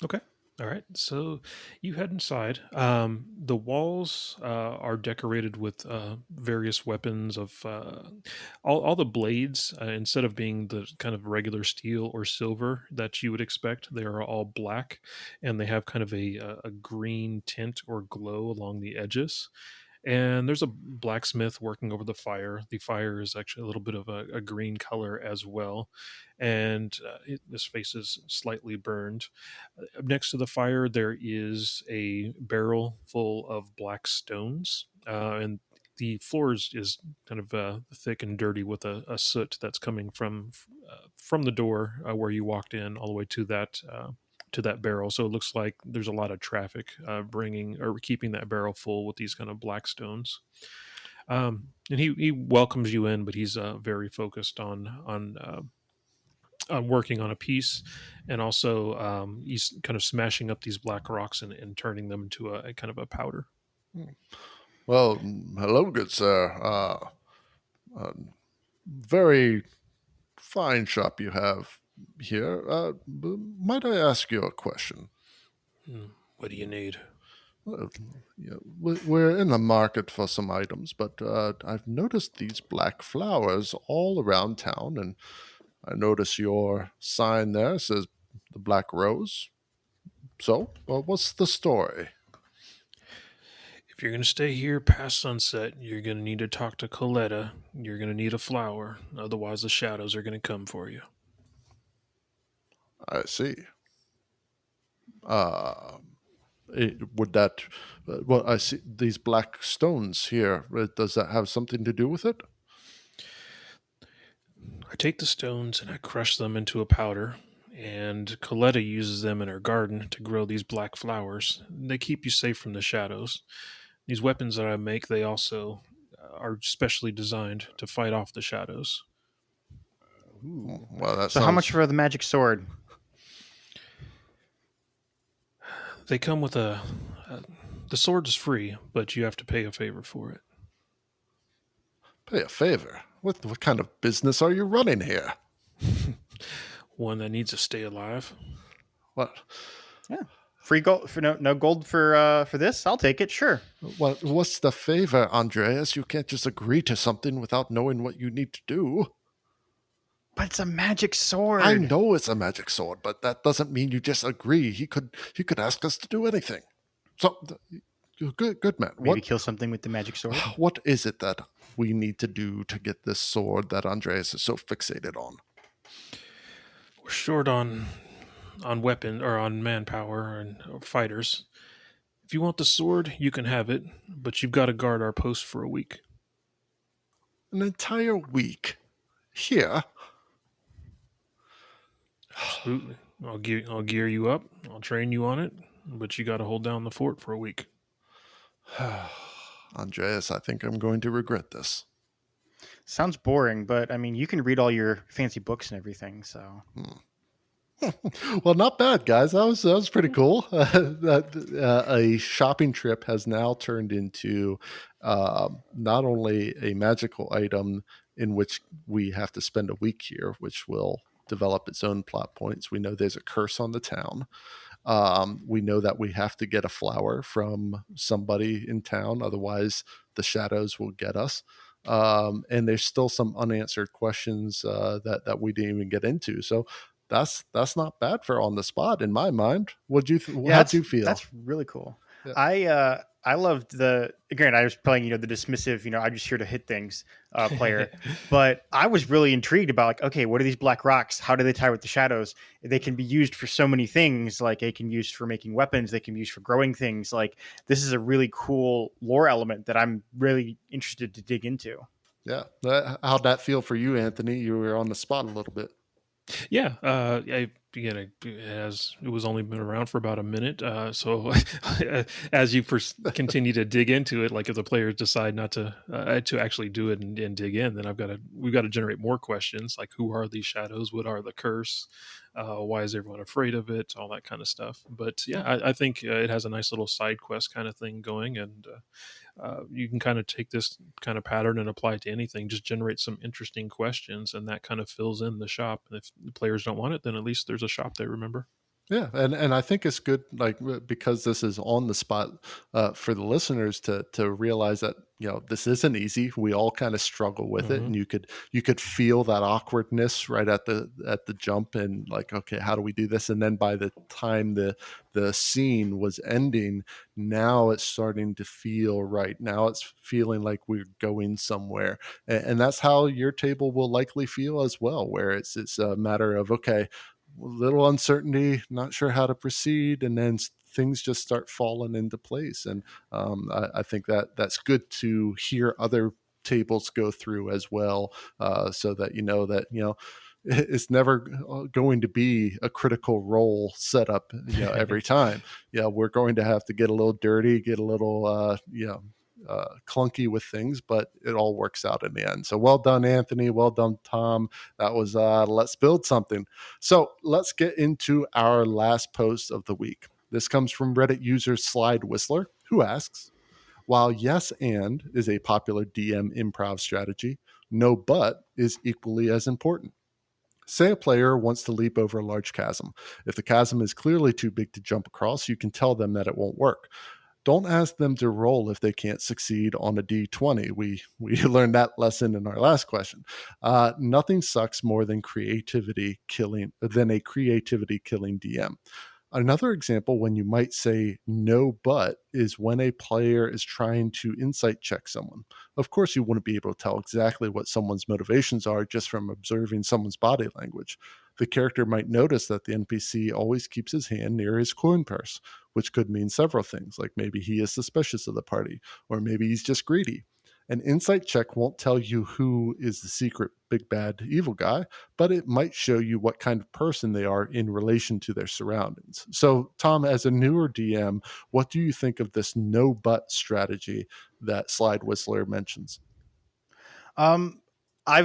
Okay. All right. So you head inside. The walls are decorated with various weapons of all the blades. Instead of being the kind of regular steel or silver that you would expect, they are all black, and they have kind of a green tint or glow along the edges. And there's a blacksmith working over the fire. The fire is actually a little bit of a green color as well. And his face is slightly burned. Next to the fire, there is a barrel full of black stones. And the floor is kind of thick and dirty with a soot that's coming from the door where you walked in all the way to that barrel. So it looks like there's a lot of traffic bringing or keeping that barrel full with these kind of black stones. And he welcomes you in, but he's very focused on working on a piece, and also he's kind of smashing up these black rocks and turning them into a kind of a powder. Well, hello, good sir. Very fine shop you have here. Might I ask you a question? What do you need? Well, yeah, we're in the market for some items, but I've noticed these black flowers all around town, and I notice your sign there says the Black Rose. So, what's the story? If you're going to stay here past sunset, you're going to need to talk to Coletta. You're going to need a flower. Otherwise, the shadows are going to come for you. I see. Would that... well, I see these black stones here. Does that have something to do with it? I take the stones and I crush them into a powder, and Coletta uses them in her garden to grow these black flowers. They keep you safe from the shadows. These weapons that I make, they also are specially designed to fight off the shadows. Ooh, well, that So how much for the magic sword? They come with the sword is free, but you have to pay a favor for it. Pay a favor? What kind of business are you running here? One that needs to stay alive. What? Yeah. Free gold for no gold for this? I'll take it, sure. What's the favor, Andreas? You can't just agree to something without knowing what you need to do. But it's a magic sword. I know it's a magic sword, but that doesn't mean you just agree. He could ask us to do anything. So, good man. Maybe kill something with the magic sword. What is it that we need to do to get this sword that Andreas is so fixated on? We're short on weapon or on manpower and fighters. If you want the sword, you can have it, but you've got to guard our post for a week. An entire week? Here? Absolutely. I'll gear you up. I'll train you on it, but you got to hold down the fort for a week. Andreas, I think I'm going to regret this. Sounds boring, but I mean, you can read all your fancy books and everything, so. Well, not bad, guys. That was pretty cool. A shopping trip has now turned into not only a magical item in which we have to spend a week here, which will develop its own plot points. We know there's a curse on the town. We know that we have to get a flower from somebody in town, otherwise the shadows will get us. And there's still some unanswered questions that we didn't even get into. So that's not bad for on the spot in my mind. How'd you feel? That's really cool. Yeah. I loved granted, I was playing, the dismissive, I'm just here to hit things player, but I was really intrigued about like, okay, what are these black rocks? How do they tie with the shadows? They can be used for so many things. Like they can be used for making weapons. They can be used for growing things. Like this is a really cool lore element that I'm really interested to dig into. Yeah. How'd that feel for you, Anthony? You were on the spot a little bit. Yeah, it was only been around for about a minute. So as you continue to dig into it, like if the players decide not to actually do it and dig in, then we've got to generate more questions, like who are these shadows? What are the curse? Why is everyone afraid of it? All that kind of stuff. But yeah, I think it has a nice little side quest kind of thing going, and you can kind of take this kind of pattern and apply it to anything. Just generate some interesting questions, and that kind of fills in the shop. And if the players don't want it, then at least there's a shop there, remember? Yeah, and I think it's good, like because this is on the spot for the listeners to realize that this isn't easy. We all kind of struggle with it, and you could feel that awkwardness right at the jump, and like, okay, how do we do this? And then by the time the scene was ending, now it's starting to feel right. Now it's feeling like we're going somewhere, and that's how your table will likely feel as well, where it's a matter of, okay, little uncertainty, not sure how to proceed, and then things just start falling into place. And I think that's good to hear other tables go through as well, so that it's never going to be a critical role set up every time. We're going to have to get a little dirty, get a little clunky with things, but it all works out in the end. So well done, Anthony. Well done, Tom. That was let's build something. So let's get into our last post of the week. This comes from Reddit user Slide Whistler, who asks, while yes and is a popular DM improv strategy, no but is equally as important. Say a player wants to leap over a large chasm. If the chasm is clearly too big to jump across, you can tell them that it won't work. Don't ask them to roll if they can't succeed on a D20. We learned that lesson in our last question. Nothing sucks more than a creativity killing DM. Another example when you might say no but is when a player is trying to insight check someone. Of course, you wouldn't be able to tell exactly what someone's motivations are just from observing someone's body language. The character might notice that the NPC always keeps his hand near his coin purse, which could mean several things, like maybe he is suspicious of the party, or maybe he's just greedy. An insight check won't tell you who is the secret big bad evil guy, but it might show you what kind of person they are in relation to their surroundings. So, Tom, as a newer DM, what do you think of this no but strategy that Slide Whistler mentions? Being a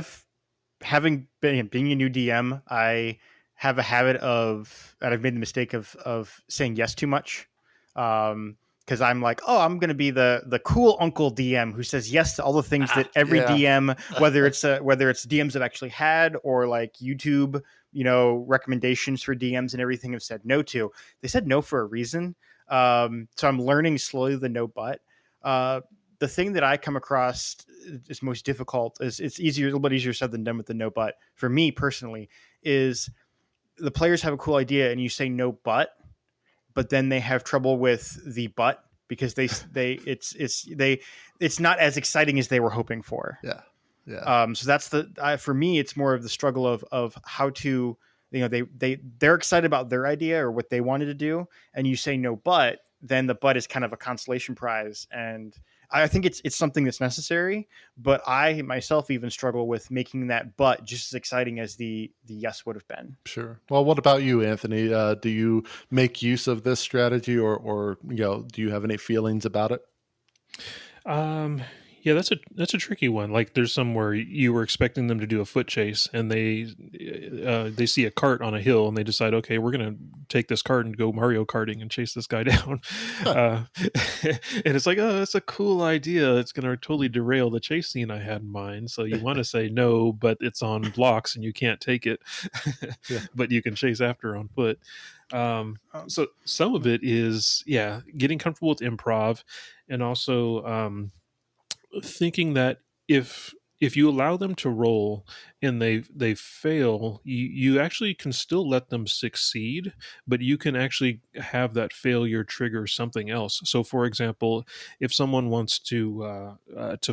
new DM, I have a habit that I've made the mistake of saying yes too much. Because I'm like, oh, I'm going to be the cool uncle DM who says yes to all the things that every DM, whether it's DMs I've actually had or like YouTube, recommendations for DMs and everything, have said no to. They said no for a reason. So I'm learning slowly the no but. The thing that I come across is most difficult is it's a little bit easier said than done with the no but. For me personally, is the players have a cool idea and you say no but then they have trouble with the but because it's not as exciting as they were hoping for. Yeah. So that's for me, it's more of the struggle of how to, they're excited about their idea or what they wanted to do, and you say no but, then the but is kind of a consolation prize. And I think it's something that's necessary, but I myself even struggle with making that but just as exciting as the yes would have been. Sure. Well, what about you, Anthony? Do you make use of this strategy or do you have any feelings about it? Yeah, Yeah, that's a tricky one. Like, there's some where you were expecting them to do a foot chase, and they see a cart on a hill, and they decide, okay, we're gonna take this cart and go Mario Karting and chase this guy down. And it's like, oh, that's a cool idea. It's gonna totally derail the chase scene I had in mind. So you want to say no, but it's on blocks and you can't take it, but you can chase after on foot. So some of it is getting comfortable with improv, and also thinking that if you allow them to roll and they fail, you actually can still let them succeed, but you can actually have that failure trigger something else. So, for example, if someone wants to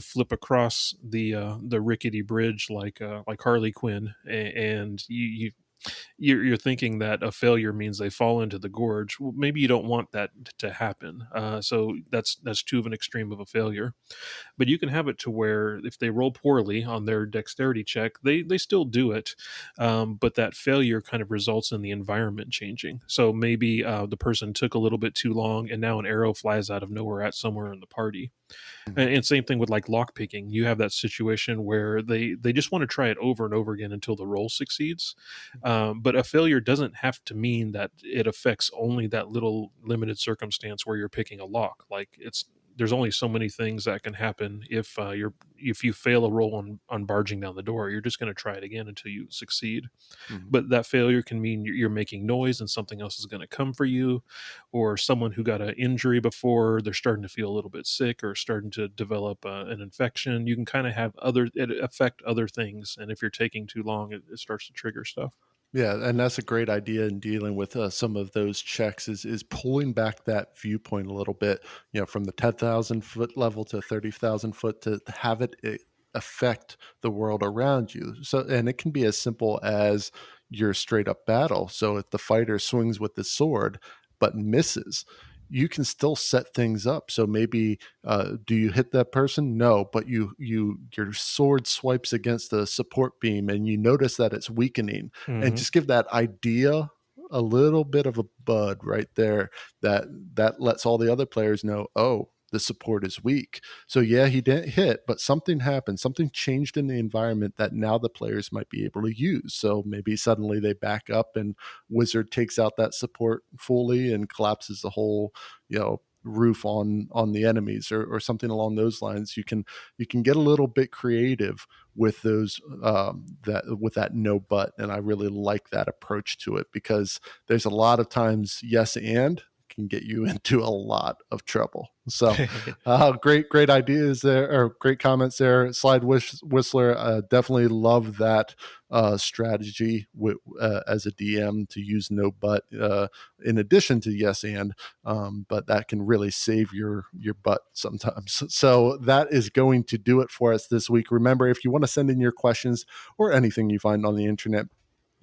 flip across the rickety bridge like Harley Quinn, and you're thinking that a failure means they fall into the gorge. Well, maybe you don't want that to happen. So that's too of an extreme of a failure. But you can have it to where if they roll poorly on their dexterity check, they still do it. But that failure kind of results in the environment changing. So maybe the person took a little bit too long, and now an arrow flies out of nowhere at somewhere in the party. And same thing with like lockpicking. You have that situation where they just want to try it over and over again until the roll succeeds. But a failure doesn't have to mean that it affects only that little limited circumstance where you're picking a lock. Like, there's only so many things that can happen if you fail a roll on barging down the door. You're just going to try it again until you succeed. Mm-hmm. But that failure can mean you're making noise and something else is going to come for you, or someone who got an injury before, they're starting to feel a little bit sick or starting to develop an infection. You can kind of have it affect other things, and if you're taking too long, it starts to trigger stuff. Yeah, and that's a great idea in dealing with some of those checks is pulling back that viewpoint a little bit, from the 10,000 foot level to 30,000 foot, to have it affect the world around you. So, and it can be as simple as your straight up battle. So if the fighter swings with the sword but misses, you can still set things up. So maybe, do you hit that person? No, but your sword swipes against the support beam and you notice that it's weakening, and just give that idea a little bit of a bud right there that lets all the other players know, oh, the support is weak. So yeah, he didn't hit, but something happened. Something changed in the environment that now the players might be able to use. So maybe suddenly they back up and Wizard takes out that support fully and collapses the whole, roof on the enemies, or something along those lines. You can get a little bit creative with those with that no but. And I really like that approach to it, because there's a lot of times yes and can get you into a lot of trouble. So great ideas there, or great comments there. Slide Whistler, definitely love that strategy as a DM to use no but in addition to yes and, but that can really save your butt sometimes. So that is going to do it for us this week. Remember, if you want to send in your questions or anything you find on the internet,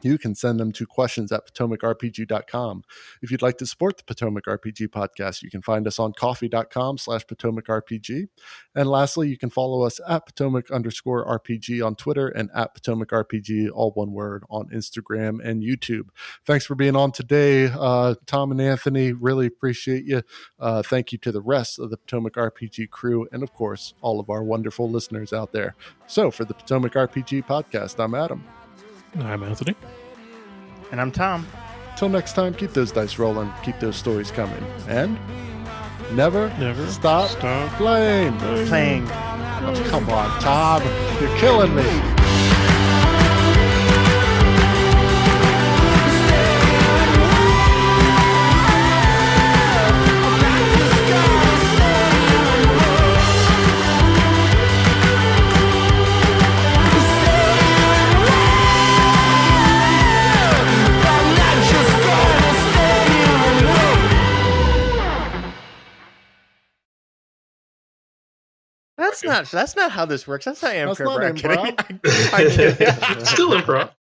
you can send them to questions@PotomacRPG.com. If you'd like to support the Potomac RPG Podcast, you can find us on coffee.com/PotomacRPG. And lastly, you can follow us at Potomac_RPG on Twitter and at PotomacRPG, all one word, on Instagram and YouTube. Thanks for being on today, Tom and Anthony. Really appreciate you. Thank you to the rest of the Potomac RPG crew, and of course, all of our wonderful listeners out there. So for the Potomac RPG Podcast, I'm Adam. I'm Anthony. And I'm Tom. Till next time, keep those dice rolling, keep those stories coming, and never stop playing. Oh, come on, Tom. You're killing me. That's not how this works. That's not improv. That's not improv. I'm kidding. Still improv.